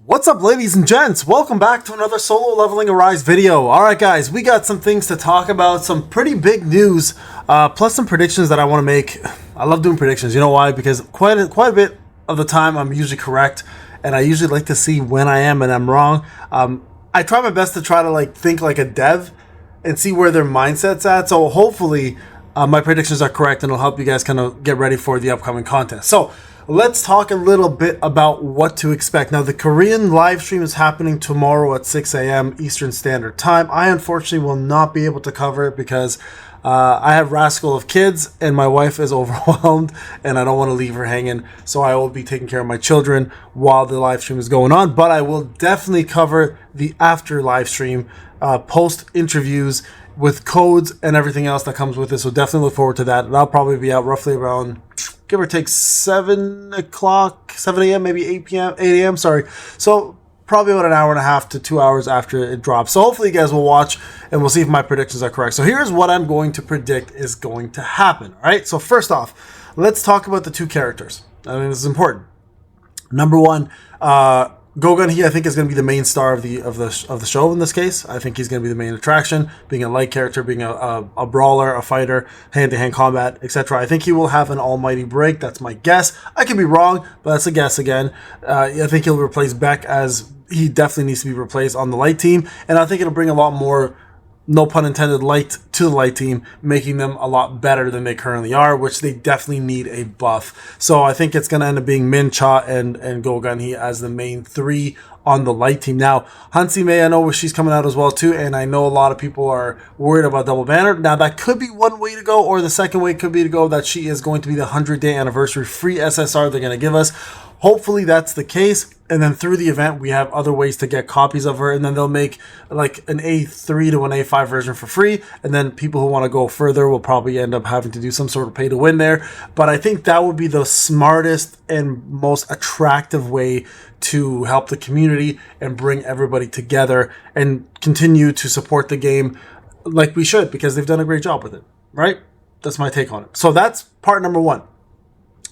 What's up, ladies and gents? Welcome back to another solo leveling Arise video. Alright guys, we got some things to talk about, some pretty big news, plus some predictions that I want to make. I love doing predictions, you know why? Because quite a bit of the time I'm usually correct, and I usually like to see when I am and I'm wrong. I try my best to try to think like a dev and see where their mindset's at, so hopefully my predictions are correct and it'll help you guys kind of get ready for the upcoming contest. So let's talk a little bit about what to expect. Now, the Korean live stream is happening tomorrow at 6 a.m. Eastern Standard Time. I unfortunately will not be able to cover it because I have rascal of kids and my wife is overwhelmed and I don't want to leave her hanging. So I will be taking care of my children while the live stream is going on. But I will definitely cover the after live stream, post interviews with codes and everything else that comes with it. So definitely look forward to that. And I'll probably be out roughly around, give or take 7 a.m., maybe 8 a.m., sorry. So probably about an hour and a half to 2 hours after it drops. So hopefully you guys will watch and we'll see if my predictions are correct. So here's what I'm going to predict is going to happen. All right. So first off, let's talk about the two characters. I mean, this is important. Number one, Go-Gun-Hee, I think, is going to be the main star of the show in this case. I think he's going to be the main attraction, being a light character, being a brawler, a fighter, hand-to-hand combat, etc. I think he will have an almighty break. That's my guess. I could be wrong, but that's a guess again. I think he'll replace Beck, as he definitely needs to be replaced on the light team, and I think it'll bring a lot more, no pun intended, light to the light team, making them a lot better than they currently are, which they definitely need a buff. So I think it's going to end up being Min, Cha, and Go-Gun-Hee as the main three on the light team. Now, Hansi Mei, I know she's coming out as well too, and I know a lot of people are worried about Double Banner. Now, that could be one way to go, or the second way could be to go that she is going to be the 100-day anniversary free SSR they're going to give us. Hopefully that's the case, and then through the event we have other ways to get copies of her, and then they'll make like an A3 to an A5 version for free, and then people who want to go further will probably end up having to do some sort of pay to win there. But I think that would be the smartest and most attractive way to help the community and bring everybody together and continue to support the game like we should, because they've done a great job with it, right? That's my take on it. So that's part number one.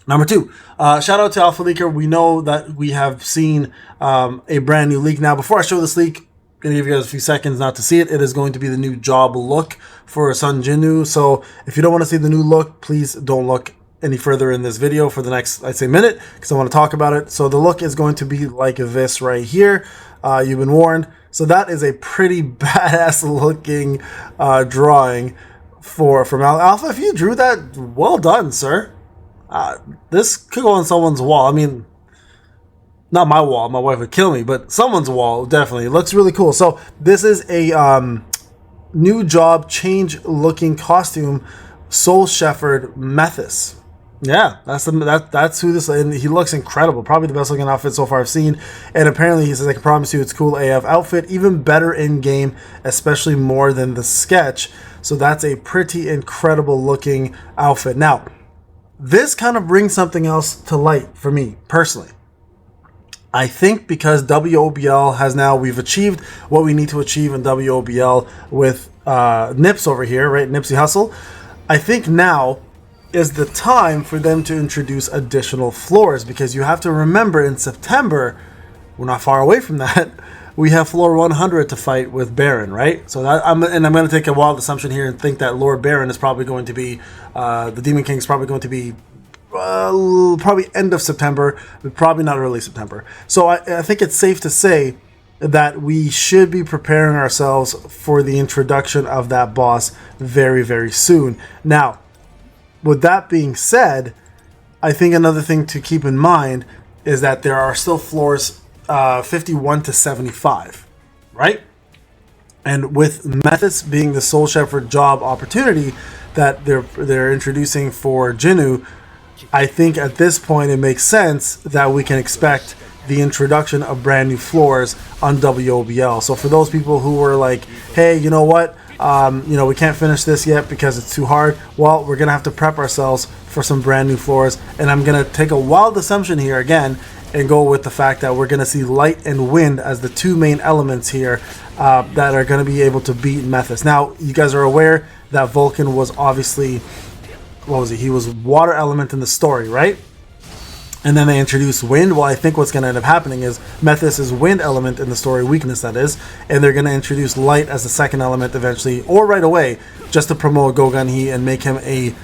Number two, shout out to Alpha Leaker. We know that we have seen a brand new leak. Now, before I show this leak, I'm going to give you guys a few seconds not to see it. It is going to be the new job look for Sun JINWOO. So if you don't want to see the new look, please don't look any further in this video for the next, I'd say, minute, because I want to talk about it. So the look is going to be like this right here. You've been warned. So that is a pretty badass looking drawing from Alpha. If you drew that, well done, sir. This could go on someone's wall. I mean, not my wall. My wife would kill me, but someone's wall, definitely. It looks really cool. So this is a new job change looking costume, Soul Shepherd Methus. Yeah, that's who this is. And he looks incredible. Probably the best looking outfit so far I've seen. And apparently he says, I can promise you it's cool AF outfit. Even better in game, especially more than the sketch. So that's a pretty incredible looking outfit. Now, this kind of brings something else to light for me, personally. I think because WOBL has now, we've achieved what we need to achieve in WOBL with Nips over here, right? Nipsey Hussle. I think now is the time for them to introduce additional floors, because you have to remember in September, we're not far away from that, we have floor 100 to fight with Baron, right? So that I'm going to take a wild assumption here and think that Lord Baron is probably going to be, the Demon King is probably going to be probably end of September, but probably not early September. So I think it's safe to say that we should be preparing ourselves for the introduction of that boss very, very soon. Now, with that being said, I think another thing to keep in mind is that there are still floors 51 to 75, right? And with Methus being the Soul Shepherd job opportunity that they're introducing for JINWOO, I think at this point it makes sense that we can expect the introduction of brand new floors on WOBL. So for those people who were like, hey, you know what? We can't finish this yet because it's too hard. Well, we're going to have to prep ourselves for some brand new floors. And I'm going to take a wild assumption here again and go with the fact that we're going to see light and wind as the two main elements here that are going to be able to beat Methus. Now, you guys are aware that Vulcan was obviously, what was he? He was water element in the story, right? And then they introduce wind. Well, I think what's going to end up happening is Methus is wind element in the story weakness, that is, and they're going to introduce light as the second element eventually, or right away, just to promote Gogan-Hee and make him a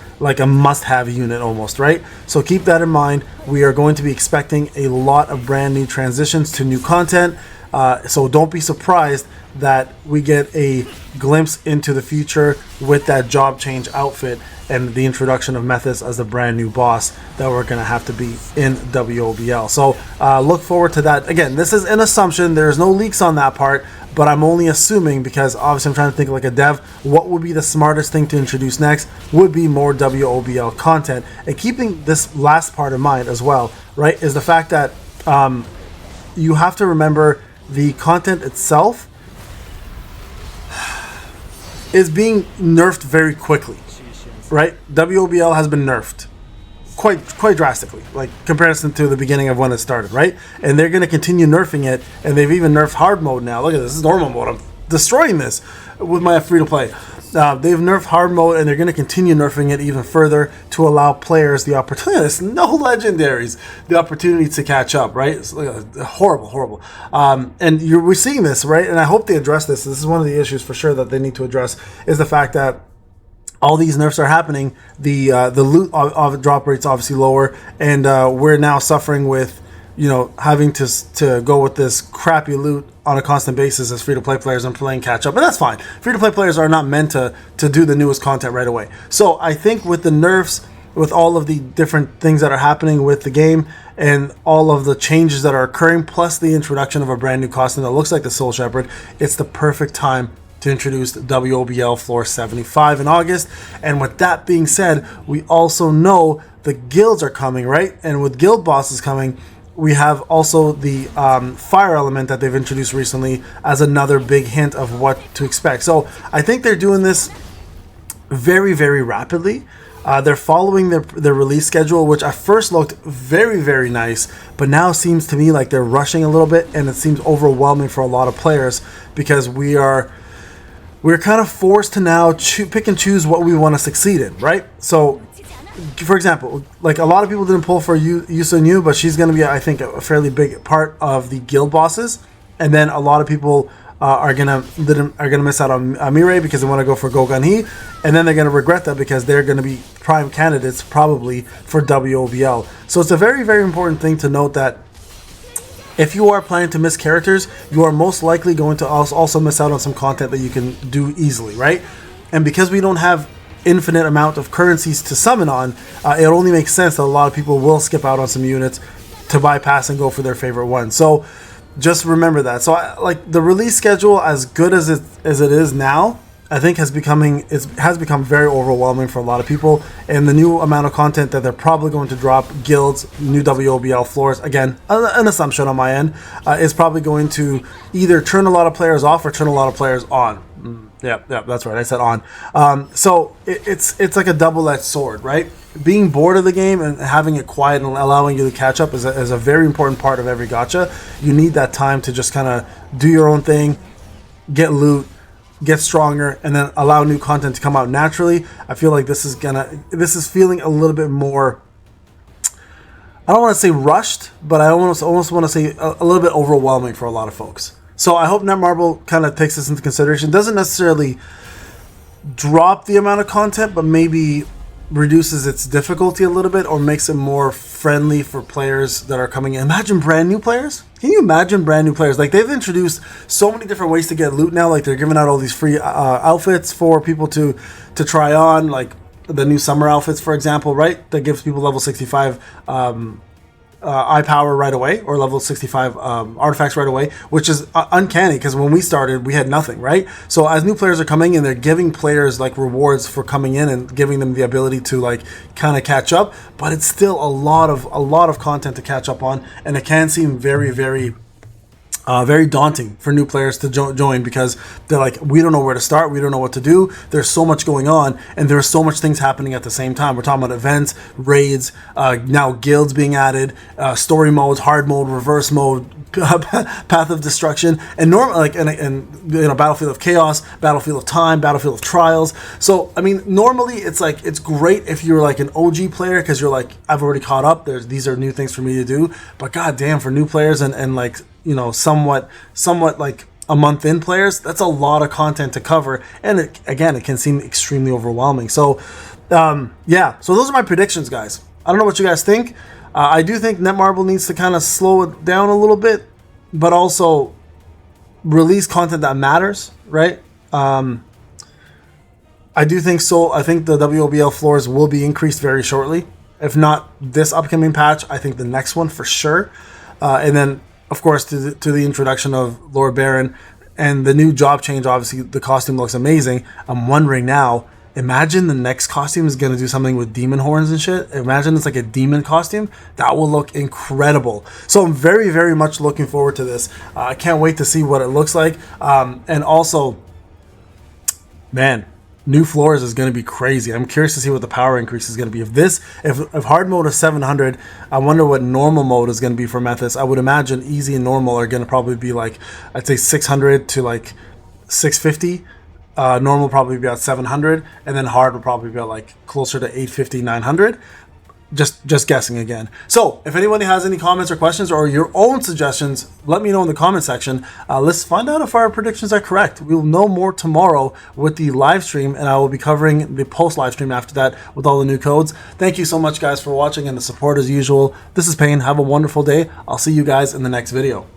must-have unit almost, right? So keep that in mind. We are going to be expecting a lot of brand new transitions to new content. So don't be surprised that we get a glimpse into the future with that job change outfit and the introduction of Methus as a brand new boss that we're going to have to be in WOBL. So look forward to that. Again, this is an assumption. There's no leaks on that part, but I'm only assuming because obviously I'm trying to think like a dev. What would be the smartest thing to introduce next would be more WOBL content. And keeping this last part in mind as well, right, is the fact that you have to remember the content itself is being nerfed very quickly, right? WOBL has been nerfed quite drastically, like comparison to the beginning of when it started, right? And they're going to continue nerfing it, and they've even nerfed hard mode now. Look at this is normal mode. I'm destroying this with my free to play. They've nerfed hard mode, and they're going to continue nerfing it even further to allow players the opportunity. There's no legendaries, the opportunity to catch up, right? It's like horrible. And we're seeing this, right? And I hope they address this. This is one of the issues for sure that they need to address, is the fact that all these nerfs are happening. The loot drop rate's obviously lower, and we're now suffering with, having to go with this crappy loot on a constant basis as free-to-play players and playing catch-up. And that's fine. Free-to-play players are not meant to do the newest content right away. So I think with the nerfs, with all of the different things that are happening with the game and all of the changes that are occurring, plus the introduction of a brand new costume that looks like the Soul Shepherd, it's the perfect time to introduce WOBL Floor 75 in August. And with that being said, we also know the guilds are coming, right? And with guild bosses coming, we have also the fire element that they've introduced recently as another big hint of what to expect. So I think they're doing this very, very rapidly. They're following their release schedule, which at first looked very, very nice, but now seems to me like they're rushing a little bit, and it seems overwhelming for a lot of players because we're kind of forced to now pick and choose what we want to succeed in, right? So, for example, like a lot of people didn't pull for JINWOO, but she's going to be, I think, a fairly big part of the guild bosses. And then a lot of people are gonna miss out on Mirai because they want to go for Gogan-Hee, and then they're going to regret that because they're going to be prime candidates probably for WOBL. So it's a very, very important thing to note that if you are planning to miss characters, you are most likely going to also miss out on some content that you can do easily, right? And because we don't have infinite amount of currencies to summon on, it only makes sense that a lot of people will skip out on some units to bypass and go for their favorite one. So just remember that. So like the release schedule, as good as it is now, I think has become very overwhelming for a lot of people, and the new amount of content that they're probably going to drop, guilds, new WOBL floors, again, an assumption on my end, is probably going to either turn a lot of players off or turn a lot of players on. Yeah, that's right, I said on. So it's like a double-edged sword, right? Being bored of the game and having it quiet and allowing you to catch up is a very important part of every gacha. You need that time to just kind of do your own thing, get loot, get stronger, and then allow new content to come out naturally. I feel like this is feeling a little bit more, I don't want to say rushed, but I almost want to say a little bit overwhelming for a lot of folks. So I hope Netmarble kind of takes this into consideration. Doesn't necessarily drop the amount of content, but maybe reduces its difficulty a little bit or makes it more friendly for players that are coming in. Imagine brand new players. Can you imagine brand new players? Like, they've introduced so many different ways to get loot now. Like, they're giving out all these free outfits for people to try on, like the new summer outfits, for example, right? That gives people level 65 eye power right away, or level 65 artifacts right away, which is uncanny because when we started we had nothing, right? So as new players are coming in, they're giving players like rewards for coming in and giving them the ability to like kind of catch up, but it's still a lot of content to catch up on, and it can seem very, very very daunting for new players to join, because they're like, we don't know where to start, we don't know what to do, there's so much going on, and there's so much things happening at the same time. We're talking about events, raids, now guilds being added, story modes, hard mode, reverse mode, path of destruction, and Battlefield of Chaos, Battlefield of Time, Battlefield of Trials. So I mean, normally it's like, it's great if you're like an OG player, because you're like, I've already caught up, these are new things for me to do. But goddamn, for new players and like, you know, somewhat like a month in players, that's a lot of content to cover, and it can seem extremely overwhelming. So yeah, so those are my predictions, guys. I don't know what you guys think. I do think Netmarble needs to kind of slow it down a little bit, but also release content that matters, right? I do think so. I think the WOBL floors will be increased very shortly. If not this upcoming patch, I think the next one for sure. And then, of course, to the introduction of Lord Baron and the new job change, obviously the costume looks amazing. I'm wondering now, imagine the next costume is going to do something with demon horns and shit. Imagine it's like a demon costume. That will look incredible. So I'm very, very much looking forward to this. I can't wait to see what it looks like. And also, man, new floors is going to be crazy. I'm curious to see what the power increase is going to be. If hard mode is 700, I wonder what normal mode is going to be for Methus. I would imagine easy and normal are going to probably be like, I'd say 600 to like 650. Normal probably be about 700, and then hard will probably be like closer to 850, 900. Just guessing again. So if anybody has any comments or questions or your own suggestions, let me know in the comment section. Let's find out if our predictions are correct. We'll know more tomorrow with the live stream, and I will be covering the post live stream after that with all the new codes. Thank you so much, guys, for watching and the support as usual. This is Payne. Have a wonderful day. I'll see you guys in the next video.